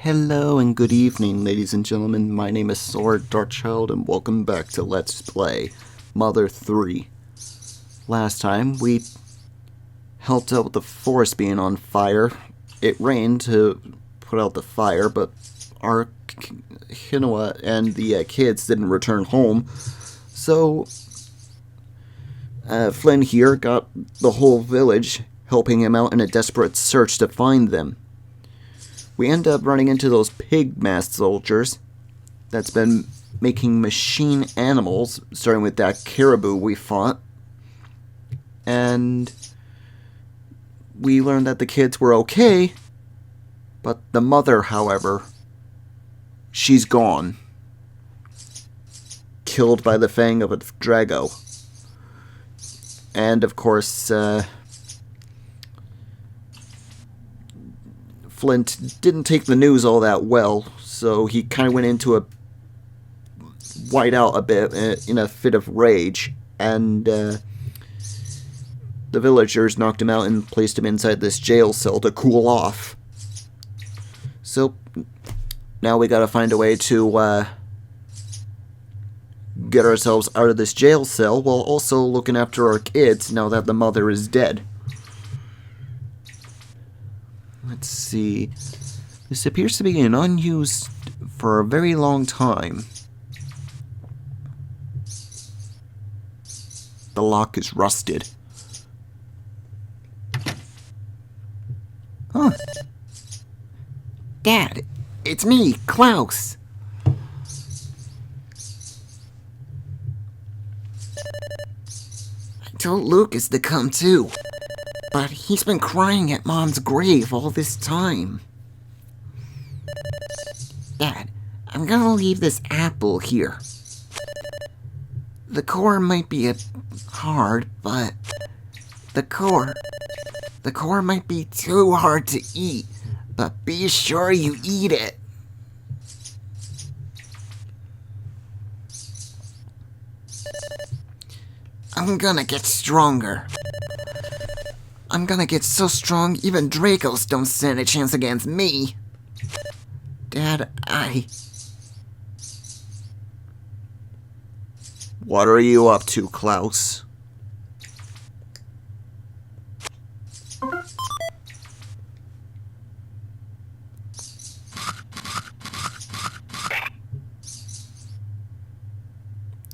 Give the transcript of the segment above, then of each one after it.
Hello and good evening, ladies and gentlemen. My name is Saur, Darkchylde, and welcome back to Let's Play Mother 3. Last time, we helped out with the forest being on fire. It rained to put out the fire, but our Hinoa and the kids didn't return home. So, Flint here got the whole village helping him out in a desperate search to find them. We end up running into those pig-masked soldiers that's been making machine animals, starting with that caribou we fought. And we learned that the kids were okay, but the mother, however, she's gone. Killed by the fang of a Drago. And, of course, Flint didn't take the news all that well, so he kind of went into a white out a bit in a fit of rage, and the villagers knocked him out and placed him inside this jail cell to cool off. So now we gotta find a way to get ourselves out of this jail cell while also looking after our kids now that the mother is dead. Let's see. This appears to be an unused for a very long time. The lock is rusted. Huh. Dad, it's me, Klaus. I told Lucas to come too. But he's been crying at Mom's grave all this time. Dad, I'm gonna leave this apple here. The core might be hard, but the core might be too hard to eat, but be sure you eat it. I'm gonna get stronger. I'm gonna get so strong, even Dracos don't stand a chance against me. Dad, What are you up to, Klaus?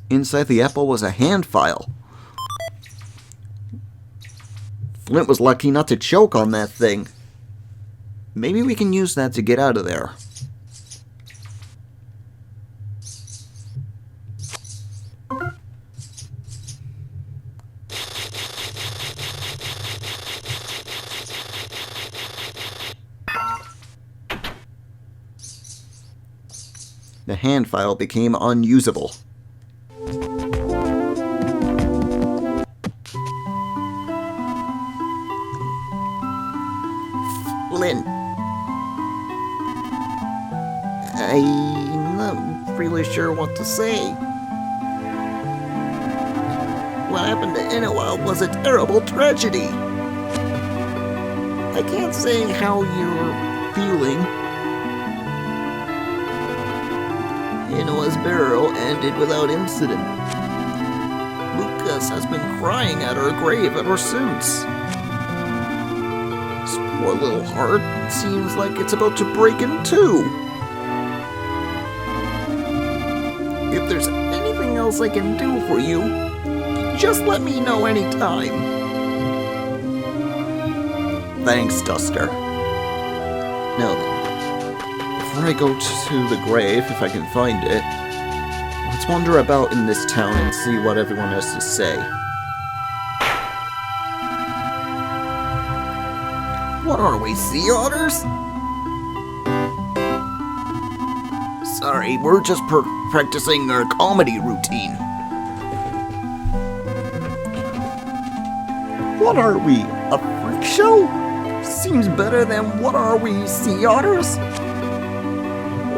Inside the apple was a hand file. Flint was lucky not to choke on that thing. Maybe we can use that to get out of there. The hand file became unusable. Flint. I'm not really sure what to say. What happened to Innowa was a terrible tragedy. I can't say how you're feeling. Innowa's burial ended without incident. Lucas has been crying at her grave ever since. Poor little heart seems like it's about to break in two. If there's anything else I can do for you, just let me know anytime. Thanks, Duster. Now then, before I go to the grave, if I can find it, let's wander about in this town and see what everyone has to say. What are we, sea otters? Sorry, we're just practicing our comedy routine. What are we, a freak show? Seems better than what are we, sea otters?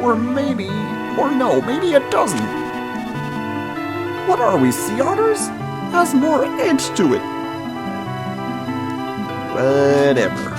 Or maybe it doesn't. What are we, sea otters? Has more edge to it. Whatever.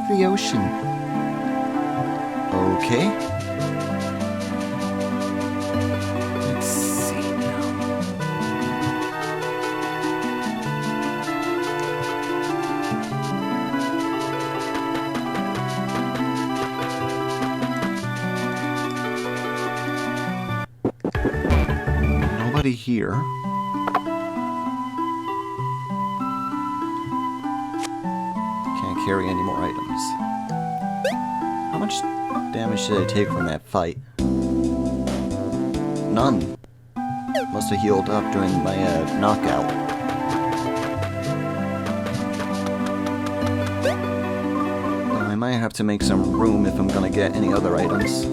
like the ocean. Okay. Let's see now. Nobody here. Can't carry any more items. How much damage did I take from that fight? None. Must have healed up during my knockout. Well, I might have to make some room if I'm gonna get any other items.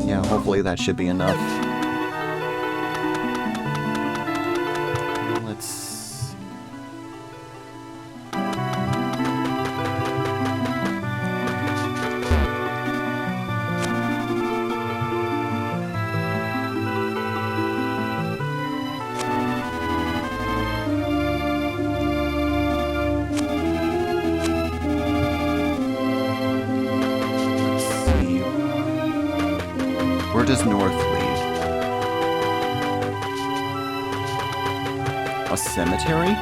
Yeah, hopefully that should be enough. Where does north lead? A cemetery?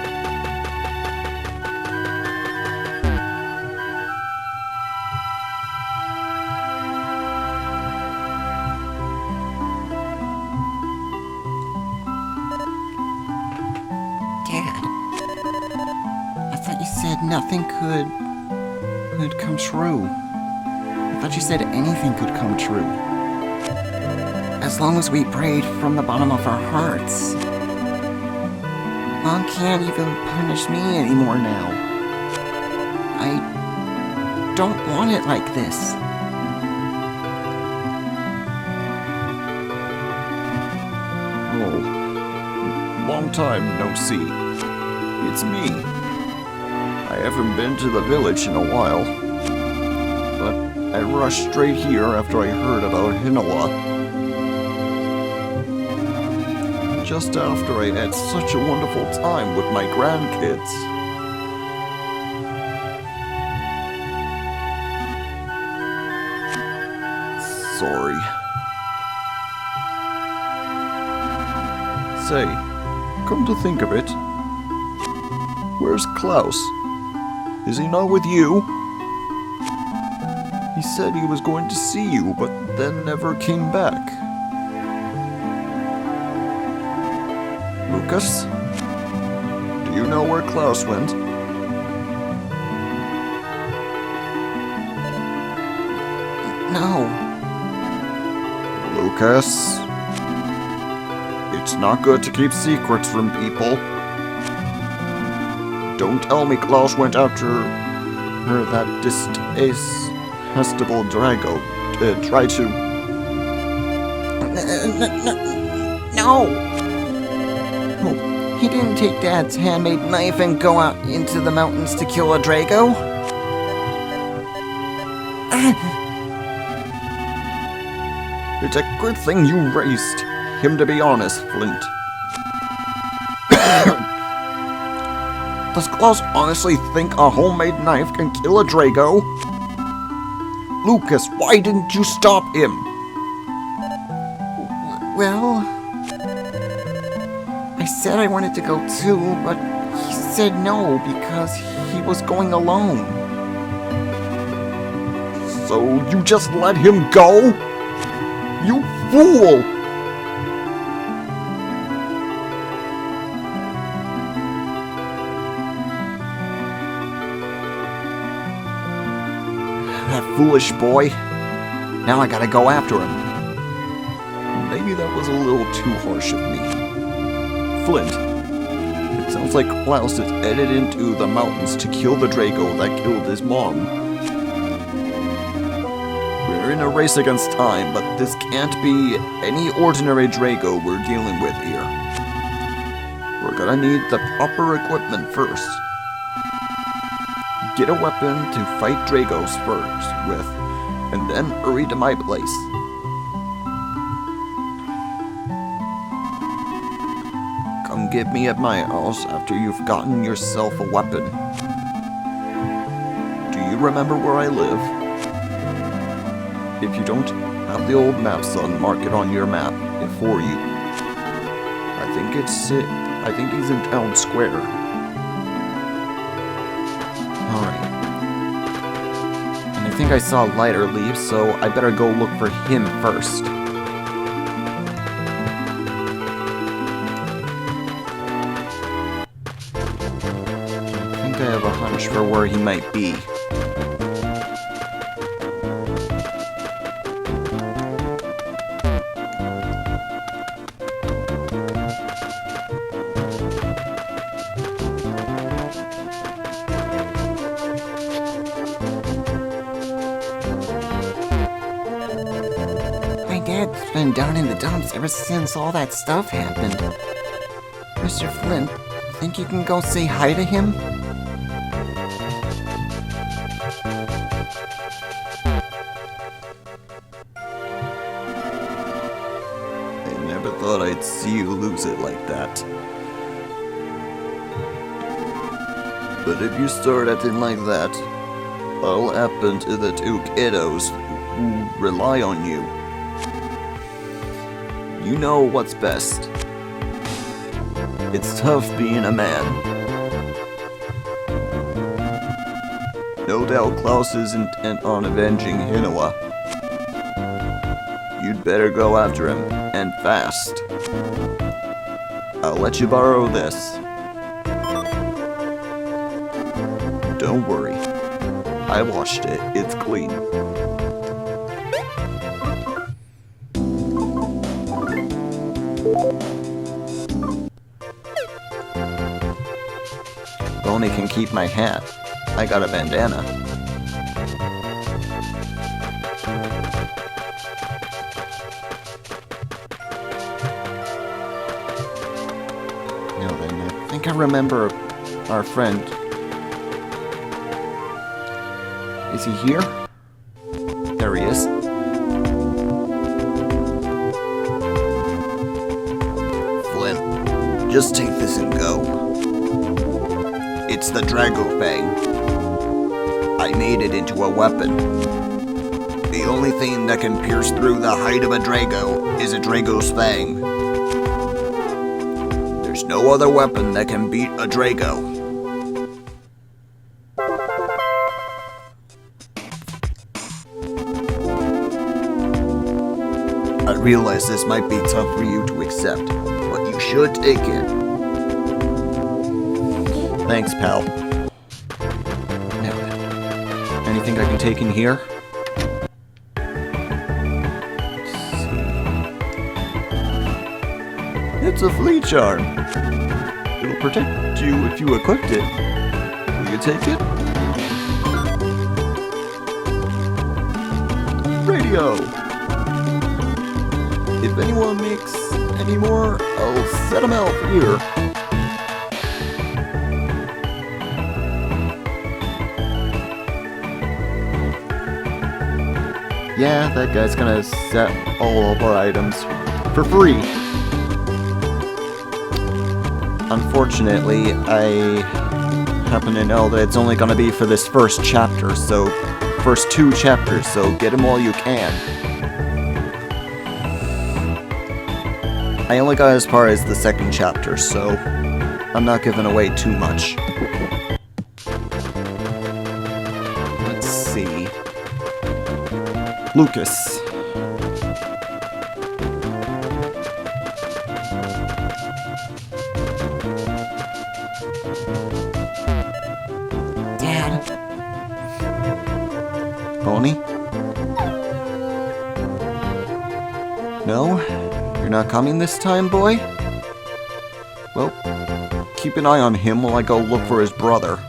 Dad, I thought you said nothing could come true. I thought you said anything could come true. As long as we prayed from the bottom of our hearts. Mom can't even punish me anymore now. I don't want it like this. Oh, long time no see. It's me. I haven't been to the village in a while, but I rushed straight here after I heard about Hinowa. Just after I had such a wonderful time with my grandkids. Sorry. Say, come to think of it, where's Klaus? Is he not with you? He said he was going to see you, but then never came back. Lucas? Do you know where Klaus went? No. Lucas? It's not good to keep secrets from people. Don't tell me Klaus went after her that detestable Drago. Try to... No! He didn't take Dad's handmade knife and go out into the mountains to kill a Drago. It's a good thing you raised him to be honest, Flint. Does Klaus honestly think a homemade knife can kill a Drago? Lucas, why didn't you stop him? Well... I said I wanted to go too, but he said no because he was going alone. So you just let him go? You fool! That foolish boy. Now I gotta go after him. Maybe that was a little too harsh of me. Flint, it sounds like Klaus is headed into the mountains to kill the Drago that killed his mom. We're in a race against time, but this can't be any ordinary Drago we're dealing with here. We're gonna need the proper equipment first. Get a weapon to fight Dragos first with, and then hurry to my place. forgive me at my house after you've gotten yourself a weapon? Do you remember where I live? If you don't have the old map, son, mark it on your map for you. I think he's in town square. Alright. And I think I saw Lighter leave, so I better go look for him first. I think I have a hunch for where he might be. Dad's been down in the dumps ever since all that stuff happened. Mr. Flint, think you can go say hi to him? I never thought I'd see you lose it like that. But if you start acting like that, what'll happen to the two kiddos who rely on you? You know what's best. It's tough being a man. No doubt Klaus is intent on avenging Hinoa. You'd better go after him, and fast. I'll let you borrow this. Don't worry. I washed it. It's clean. Bonnie can keep my hat. I got a bandana. Now then, I think I remember our friend. Is he here? There he is. Flint, just take this and go. It's the Drago Fang. I made it into a weapon. The only thing that can pierce through the hide of a Drago is a Drago's Fang. There's no other weapon that can beat a Drago. I realize this might be tough for you to accept, but you should take it. Thanks, pal. Now then, anything I can take in here? Let's see. It's a flea charm. It'll protect you if you equipped it. Will you take it? Radio! If anyone makes any more, I'll set them out here. Yeah, that guy's gonna set all of our items for free. Unfortunately, I happen to know that it's only gonna be for this first chapter, so first 2 chapters, so get them while you can. I only got as far as the 2nd chapter, so I'm not giving away too much. Let's see. Lucas. Dad. Bonnie? No? You're not coming this time, boy? Well, keep an eye on him while I go look for his brother.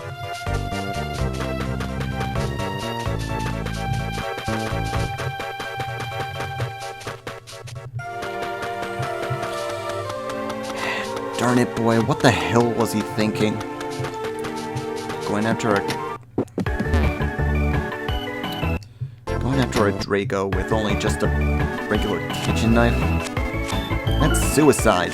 Darn it, boy, what the hell was he thinking? Going after a Drago with only just a regular kitchen knife? That's suicide.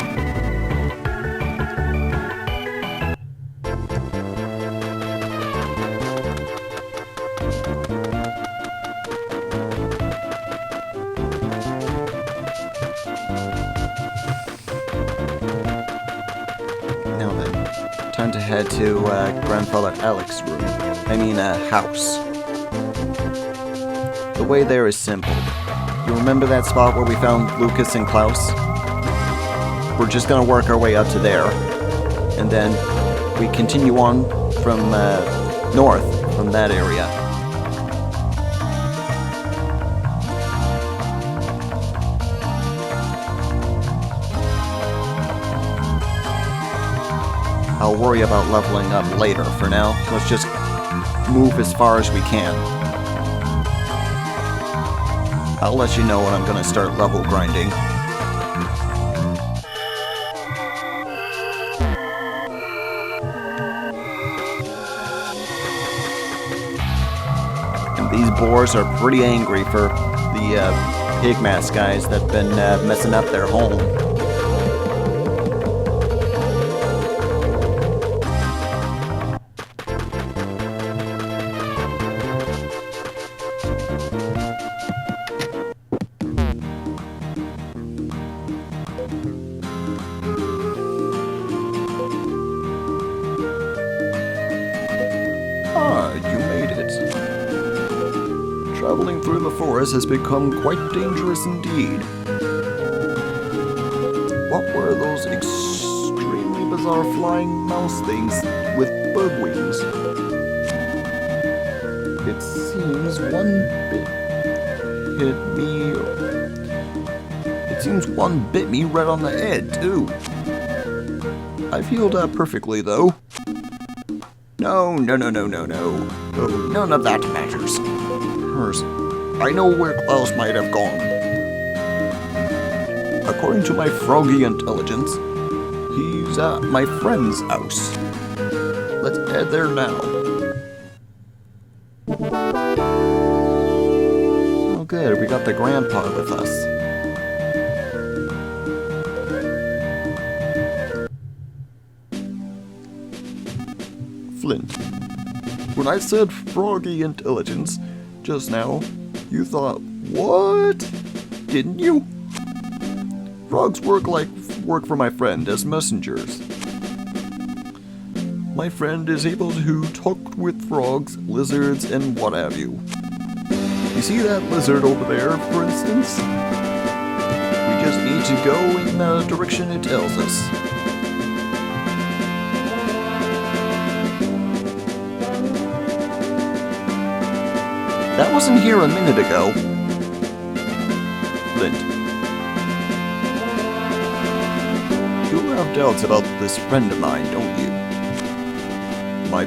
time to head to Grandfather Alex's room. House. The way there is simple. You remember that spot where we found Lucas and Klaus? We're just gonna work our way up to there. And then we continue on from north from that area. I'll worry about leveling up later. For now, let's just move as far as we can. I'll let you know when I'm gonna start level grinding. And these boars are pretty angry for the pigmask guys that've been messing up their home. You made it. Traveling through the forest has become quite dangerous indeed. What were those extremely bizarre flying mouse things with bug wings? It seems one bit me right on the head, too. I've healed up perfectly, though. No. Oh, none of that matters. I know where Klaus might have gone. According to my froggy intelligence, he's at my friend's house. Let's head there now. Oh good, we got the grandpa with us. Flint. When I said froggy intelligence just now, you thought, what? Didn't you? Frogs work for my friend as messengers. My friend is able to talk with frogs, lizards, and what have you. You see that lizard over there, for instance? We just need to go in the direction it tells us. That wasn't here a minute ago. Flint. You have doubts about this friend of mine, don't you? My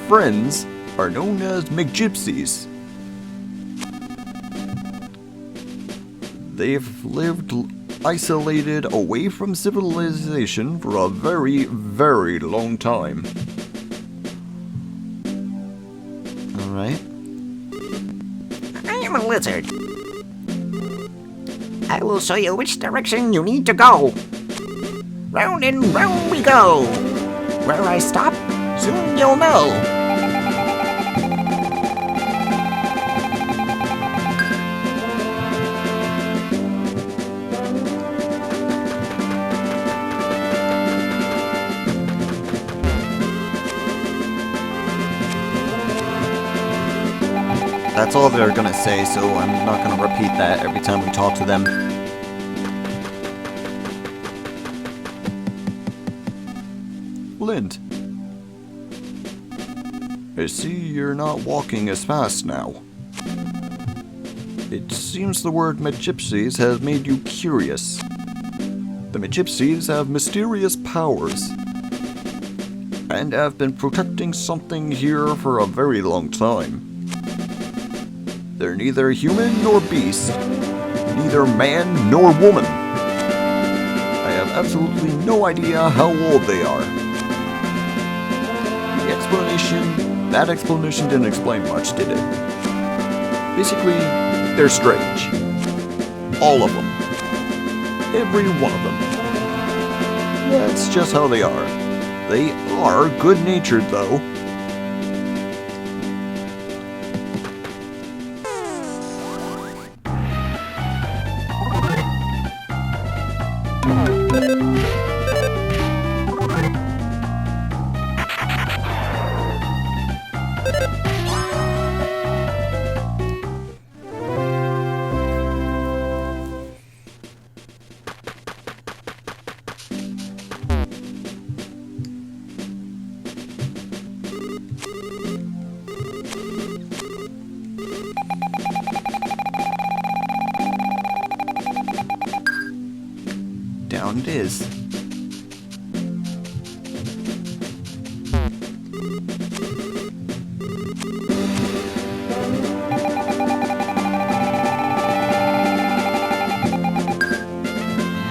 friends are known as McGypsies. They've lived isolated away from civilization for a very, very long time. Alright. I am a lizard. I will show you which direction you need to go. Round and round we go. Where I stop, soon you'll know. That's all they're gonna say, so I'm not gonna repeat that every time we talk to them. Flint. I see you're not walking as fast now. It seems the word McGypsies has made you curious. The McGypsies have mysterious powers and have been protecting something here for a very long time. They're neither human nor beast, neither man nor woman. I have absolutely no idea how old they are. That explanation didn't explain much, did it? Basically, they're strange. All of them. Every one of them. That's just how they are. They are good-natured, though. down it is.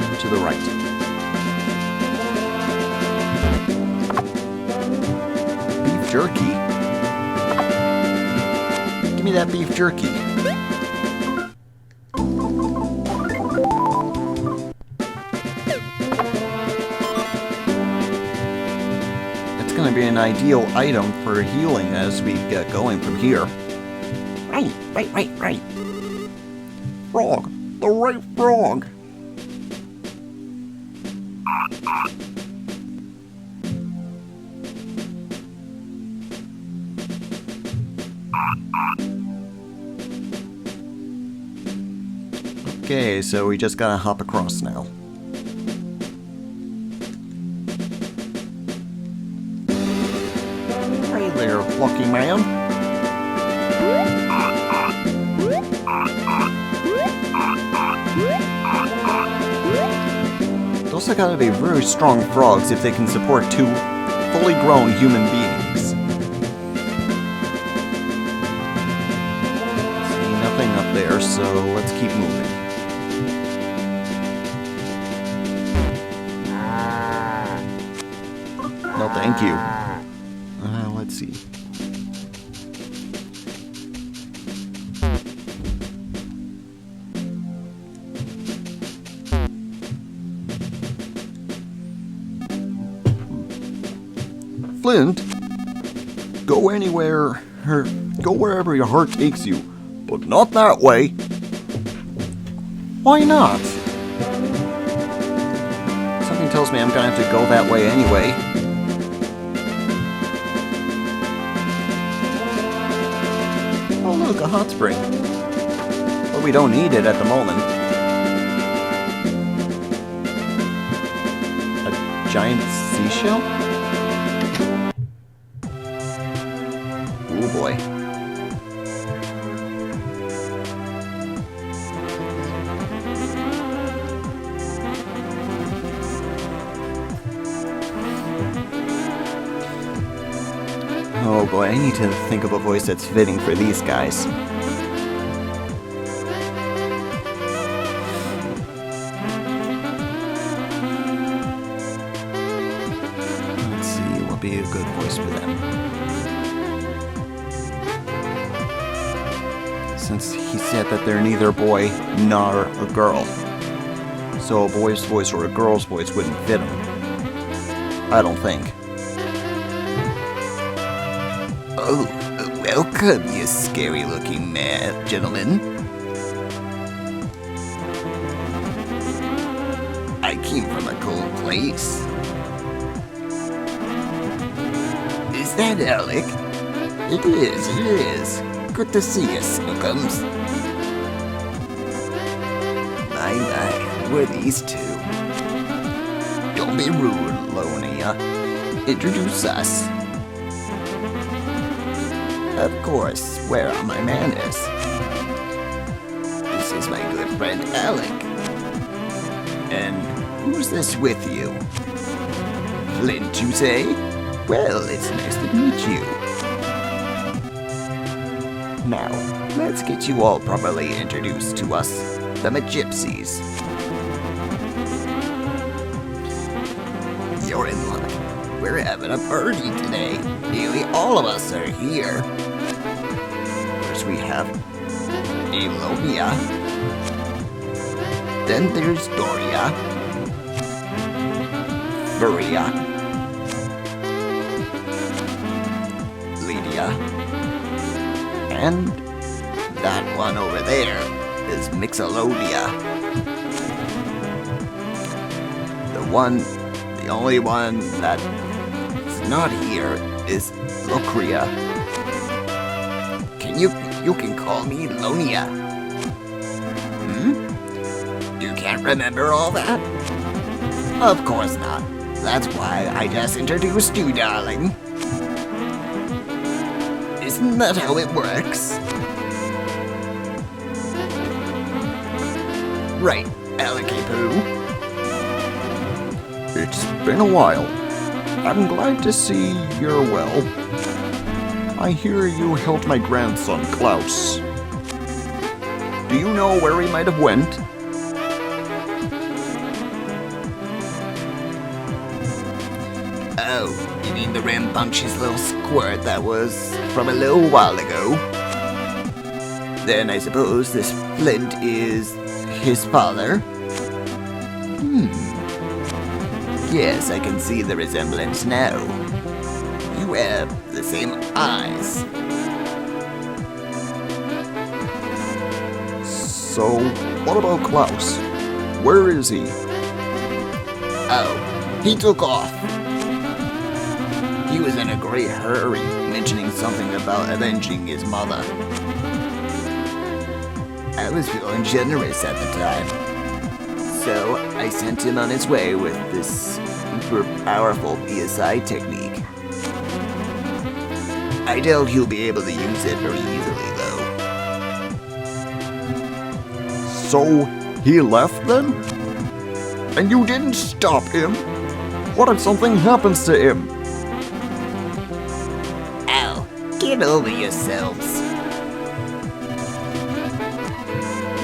And to the right. Beef jerky? Give me that beef jerky. Going to be an ideal item for healing as we get going from here. Right. Frog! The right frog! Okay, so we just gotta hop across now. There, lucky man. Those are gotta be very strong frogs if they can support two fully grown human beings. See, nothing up there, so let's keep moving. No, thank you. Let's see. Flint, go anywhere, or go wherever your heart takes you, but not that way. Why not? Something tells me I'm gonna have to go that way anyway. Look, a hot spring. But we don't need it at the moment. A giant seashell? Oh boy. Oh boy, I need to think of a voice that's fitting for these guys. Let's see, what would be a good voice for them? Since he said that they're neither a boy nor a girl. So a boy's voice or a girl's voice wouldn't fit him. I don't think. Oh, welcome, you scary-looking man, gentlemen. I came from a cold place. Is that Alec? It is. Good to see you, Snookums. My, who are these two? Don't be rude, Lonia. Introduce us. Of course, where are my manners? This is my good friend Alec. And who's this with you? Flint, you say? Well, it's nice to meet you. Now, let's get you all properly introduced to us, the Magypsies. You're in luck. We're having a party today. Nearly all of us are here. First we have Elobia. Then there's Doria. Furia. Lydia. And that one over there is Mixolodia. The only one that's not here is Locria. You can call me Lonia. You can't remember all that? Of course not. That's why I just introduced you, darling. Isn't that how it works? Right, Alec-Poo. It's been a while. I'm glad to see you're well. I hear you helped my grandson, Klaus. Do you know where he might have went? Oh, you mean the rambunctious little squirt that was from a little while ago? Then I suppose this Flint is his father? Yes, I can see the resemblance now. You have the same eyes. So, what about Klaus? Where is he? Oh, he took off. He was in a great hurry, mentioning something about avenging his mother. I was feeling generous at the time, so I sent him on his way with this super powerful PSI technique. I doubt he'll be able to use it very easily, though. So, he left then? And you didn't stop him? What if something happens to him? Ow, get over yourselves.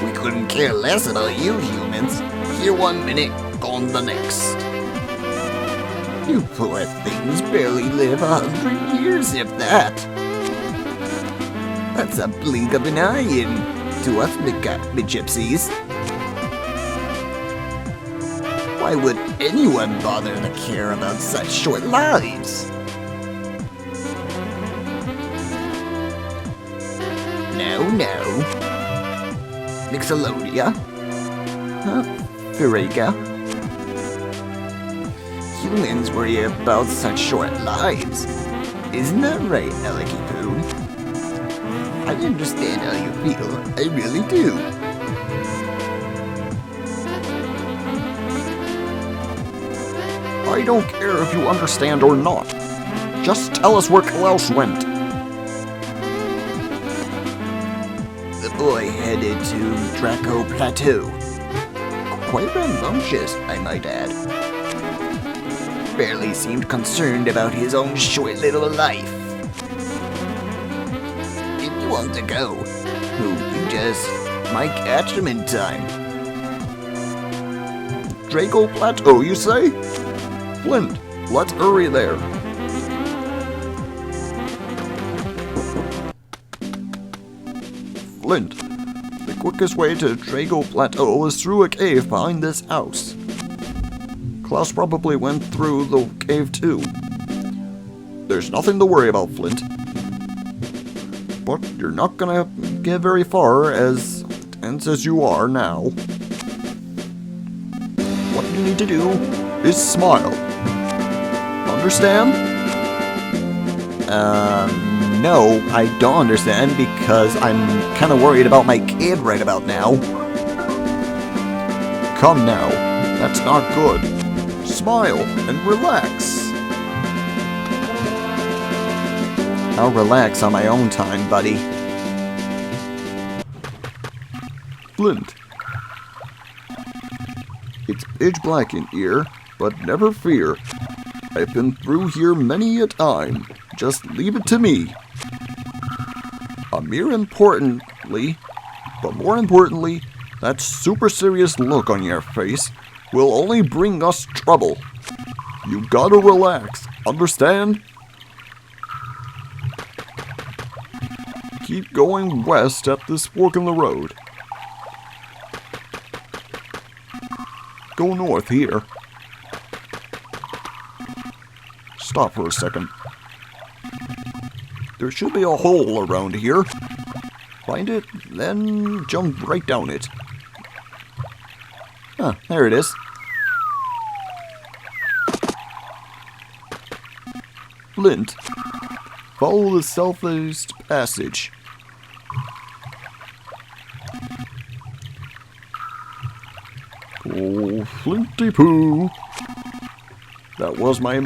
We couldn't care less about you humans. Here one minute, gone the next. You poor things barely live 100 years, if that. That's a blink of an eye to us gypsies. Why would anyone bother to care about such short lives? No. Mixolodia? Huh? Furiga? Humans worry about such short lives. Isn't that right, Elicky Poo? I understand how you feel. I really do. I don't care if you understand or not. Just tell us where Klaus went. The boy headed to Draco Plateau. Quite rambunctious, I might add. Barely seemed concerned about his own short little life. If you want to go, you just might catch him in time. Draco Plateau, you say? Flint, let's hurry there. Flint, the quickest way to Draco Plateau is through a cave behind this house. Klaus probably went through the cave too. There's nothing to worry about, Flint. But you're not gonna get very far as tense as you are now. What you need to do is smile. Understand? No, I don't understand because I'm kind of worried about my kid right about now. Come now, that's not good. Smile and relax. I'll relax on my own time, buddy. Flint. It's pitch black in here, but never fear. I've been through here many a time. Just leave it to me. More importantly, that super serious look on your face will only bring us trouble. You gotta relax, understand? Keep going west at this fork in the road. Go north here. Stop for a second. There should be a hole around here. Find it, then jump right down it. Ah, there it is. Flint, follow the southeast passage. Oh, Flinty Poo. That was my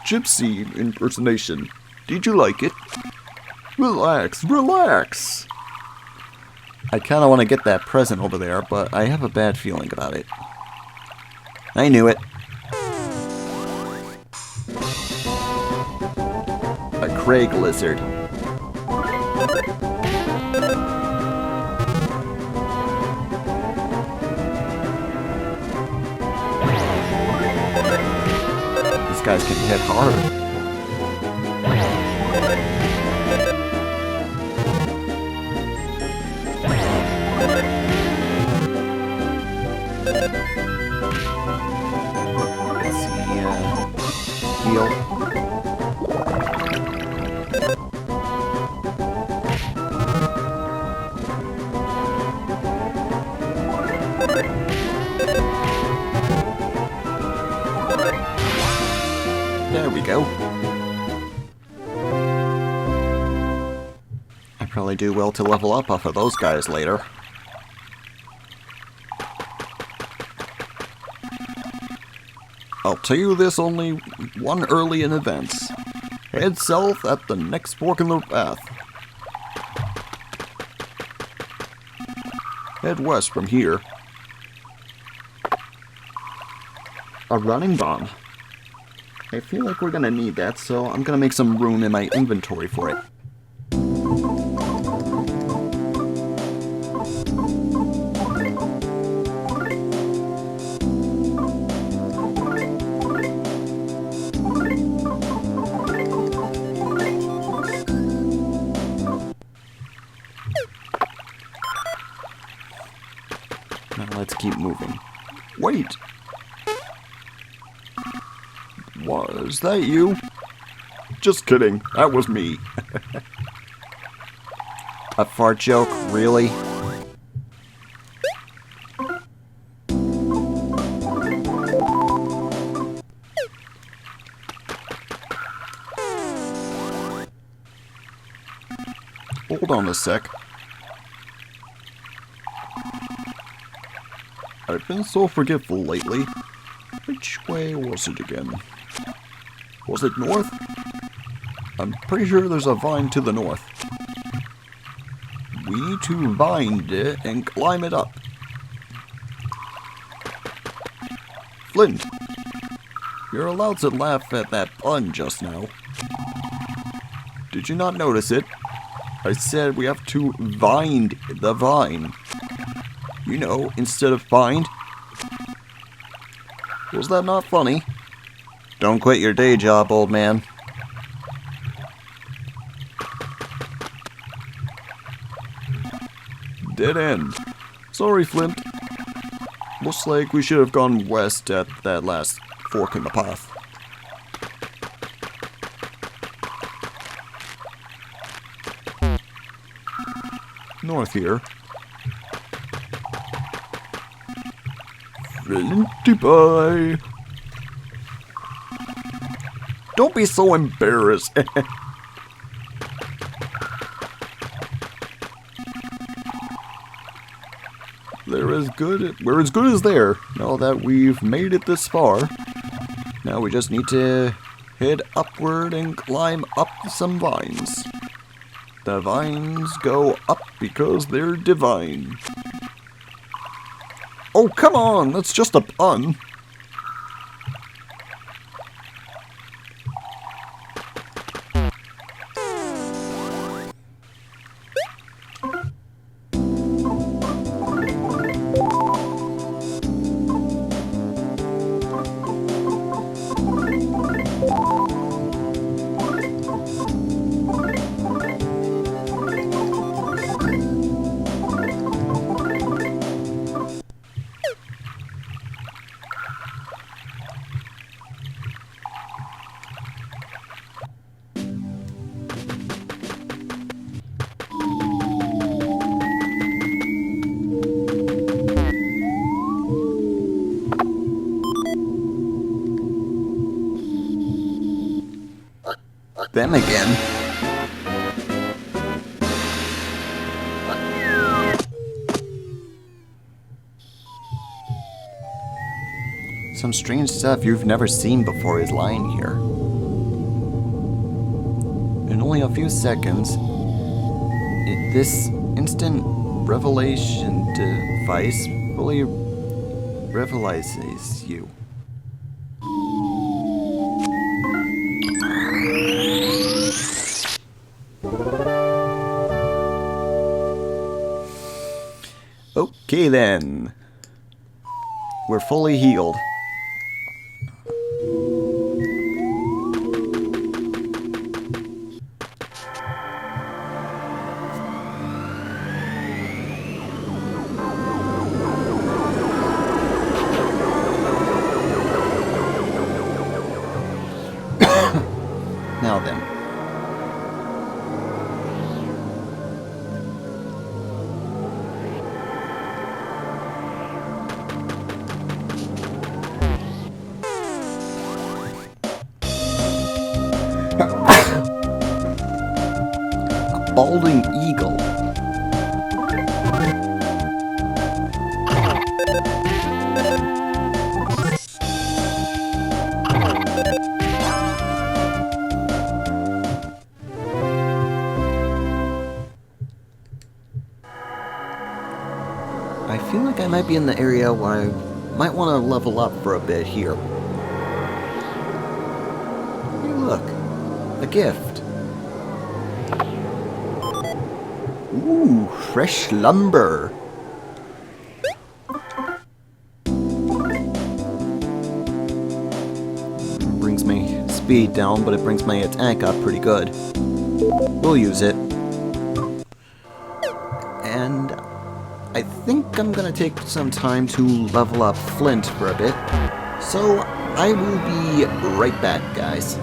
gypsy impersonation. Did you like it? Relax, relax. I kind of want to get that present over there, but I have a bad feeling about it. I knew it. Craig lizard. These guys can hit hard. Heal. There we go. I probably do well to level up off of those guys later. I'll tell you this only one early in advance. Head south at the next fork in the path. Head west from here. A running bomb. I feel like we're gonna need that, so I'm gonna make some room in my inventory for it. Now let's keep moving. Wait! Was that you? Just kidding, that was me. A fart joke, really? Hold on a sec. I've been so forgetful lately. Which way was it again? Was it north? I'm pretty sure there's a vine to the north. We need to bind it and climb it up. Flint, you're allowed to laugh at that pun just now. Did you not notice it? I said we have to bind the vine. You know, instead of bind. Was that not funny? Don't quit your day job, old man. Dead end. Sorry, Flint. Looks like we should have gone west at that last fork in the path. North here. Flinty pie. Don't be so embarrassed. We're as good as there. Now that we've made it this far, now we just need to head upward and climb up some vines. The vines go up because they're divine. Oh, come on! That's just a pun. Them again. Some strange stuff you've never seen before is lying here. In only a few seconds, this instant revelation device fully revelizes you. Okay then. We're fully healed. Now then. A balding eagle. I feel like I might be in the area where I might want to level up for a bit here. Hey, look. A gift. Ooh, fresh lumber. Brings my speed down, but it brings my attack up pretty good. We'll use it. And I think I'm gonna take some time to level up Flint for a bit. So I will be right back, guys.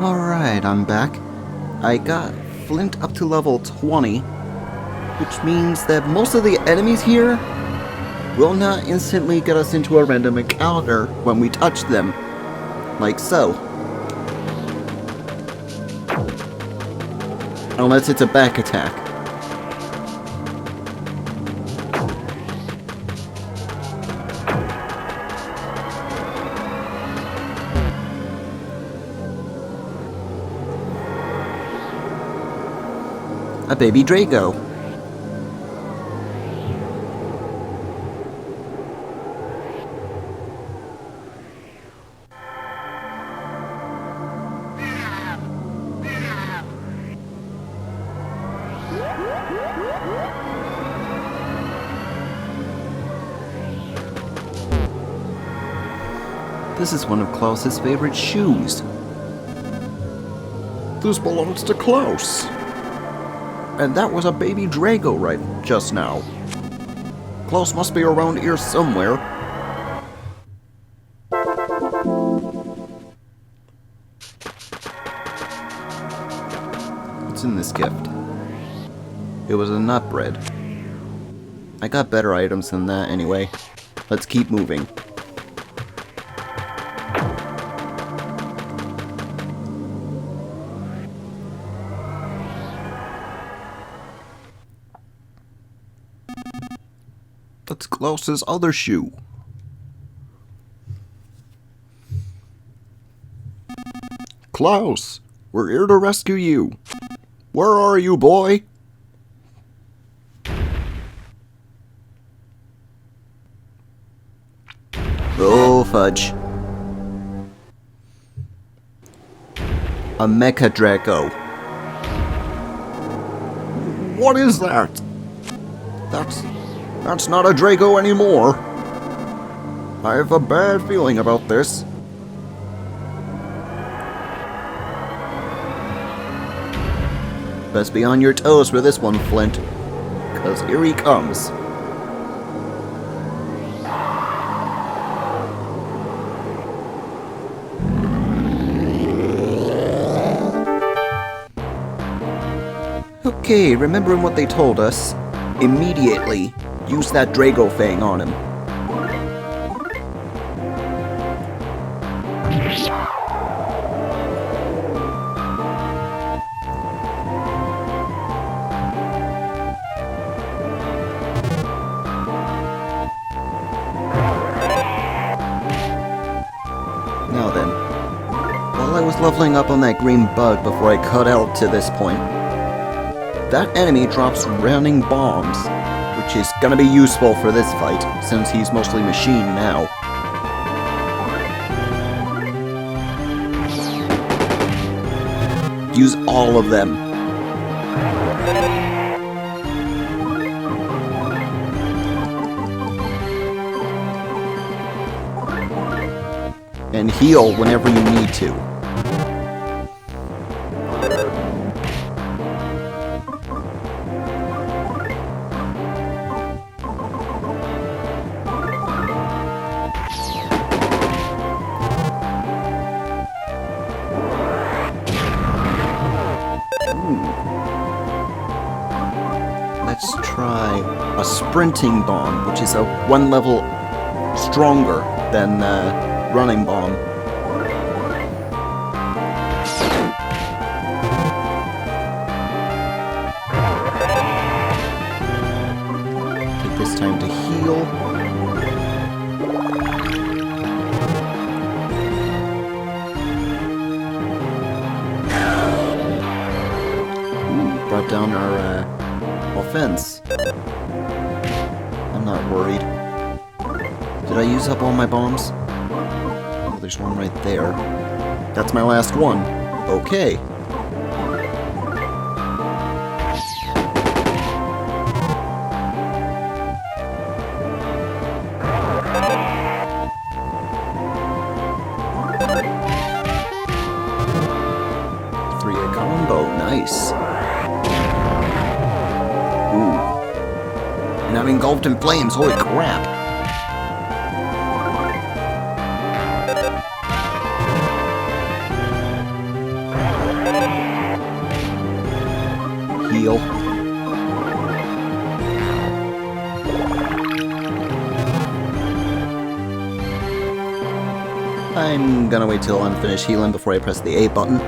Alright, I'm back. I got Flint up to level 20, which means that most of the enemies here will not instantly get us into a random encounter when we touch them, like so. Unless it's a back attack. A baby Drago. This is one of Klaus's favorite shoes. This belongs to Klaus. And that was a baby Drago right just now. Klaus must be around here somewhere. What's in this gift? It was a nut bread. I got better items than that anyway. Let's keep moving. That's Klaus's other shoe. Klaus, we're here to rescue you. Where are you, boy? Oh, fudge. A Mecha Draco. What is that? That's not a Draco anymore. I have a bad feeling about this. Best be on your toes for this one, Flint. 'Cause here he comes. Okay, remembering what they told us, immediately use that Drago Fang on him. leveling up on that green bug before I cut out to this point. That enemy drops running bombs, which is gonna be useful for this fight, since he's mostly machine now. Use all of them. And heal whenever you need to. Let's try a sprinting bomb, which is a 1 level stronger than running bomb. Take this time to heal. Ooh, brought down our offense. I'm not worried. Did I use up all my bombs? Oh, there's one right there. That's my last one. Okay. Three-hit combo. Nice. And I'm engulfed in flames, holy crap! Heal. I'm gonna wait till I'm finished healing before I press the A button.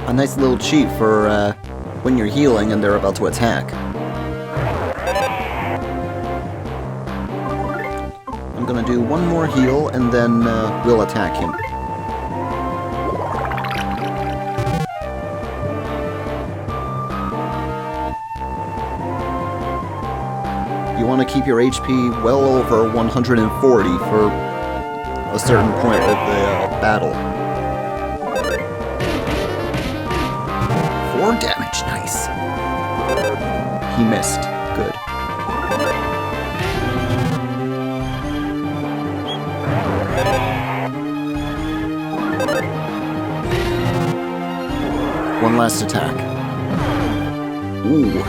A nice little cheat for when you're healing and they're about to attack. I'm gonna do one more heal and then we'll attack him. You want to keep your HP well over 140 for a certain point of the battle. 4 damage, nice. He missed, good. One last attack. Ooh.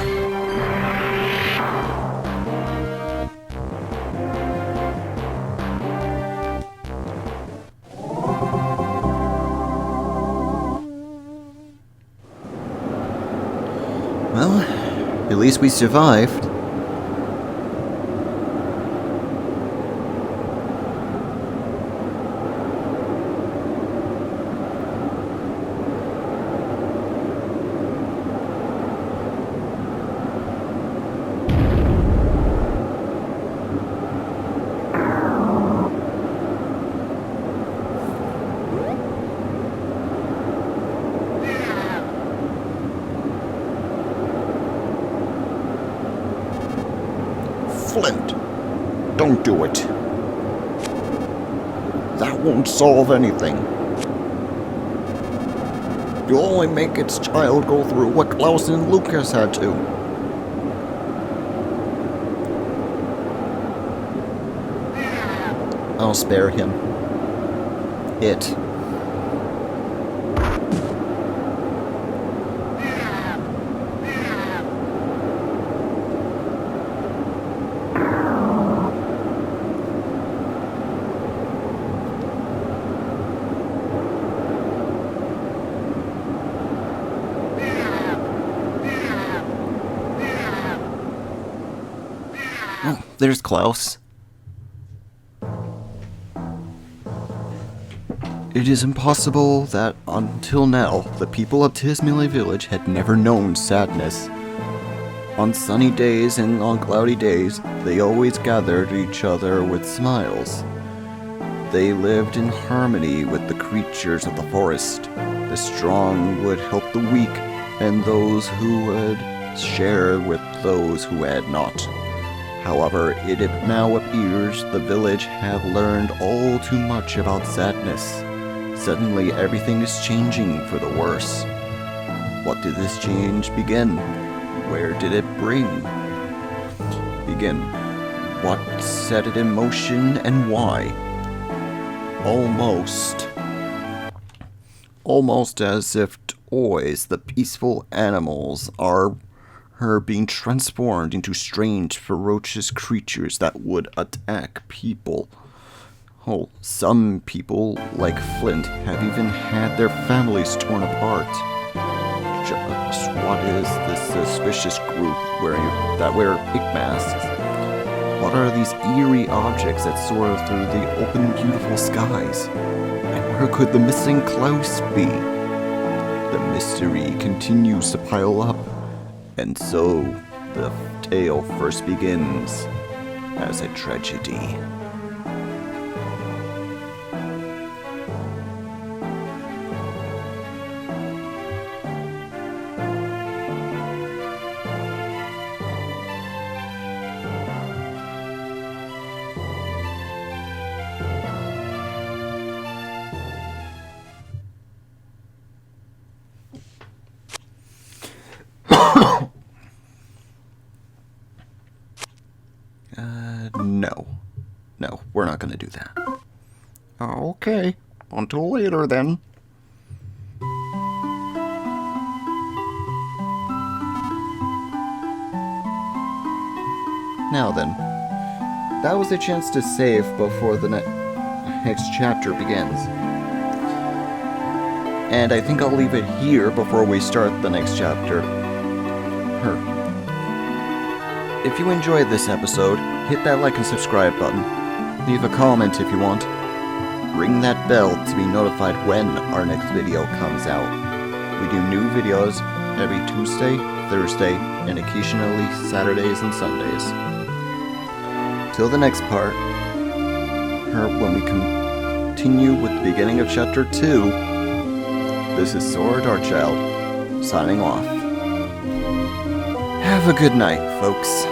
Well, at least we survived. Flint, don't do it. That won't solve anything. You'll only make its child go through what Klaus and Lucas had to. I'll spare him. It. Oh, there's Klaus. It is impossible that until now, the people of Tismile Village had never known sadness. On sunny days and on cloudy days, they always gathered each other with smiles. They lived in harmony with the creatures of the forest, The strong would help the weak, and those who would share with those who had not. However, it now appears the village have learned all too much about sadness. Suddenly, everything is changing for the worse. What did this change begin? Where did it begin? What set it in motion and why? Almost as if toys, the peaceful animals are being transformed into strange, ferocious creatures that would attack people. Oh, some people, like Flint, have even had their families torn apart. Just what is this suspicious group that wear pig masks? What are these eerie objects that soar through the open, beautiful skies? And where could the missing Klaus be? The mystery continues to pile up, and so the tale first begins as a tragedy. No, we're not gonna do that. Okay, until later then. Now then, that was a chance to save before the next chapter begins. And I think I'll leave it here before we start the next chapter. If you enjoyed this episode, hit that like and subscribe button. Leave a comment if you want. Ring that bell to be notified when our next video comes out. We do new videos every Tuesday, Thursday, and occasionally Saturdays and Sundays. Till the next part, when we continue with the beginning of Chapter 2, this is Saur Darkchylde, signing off. Have a good night, folks.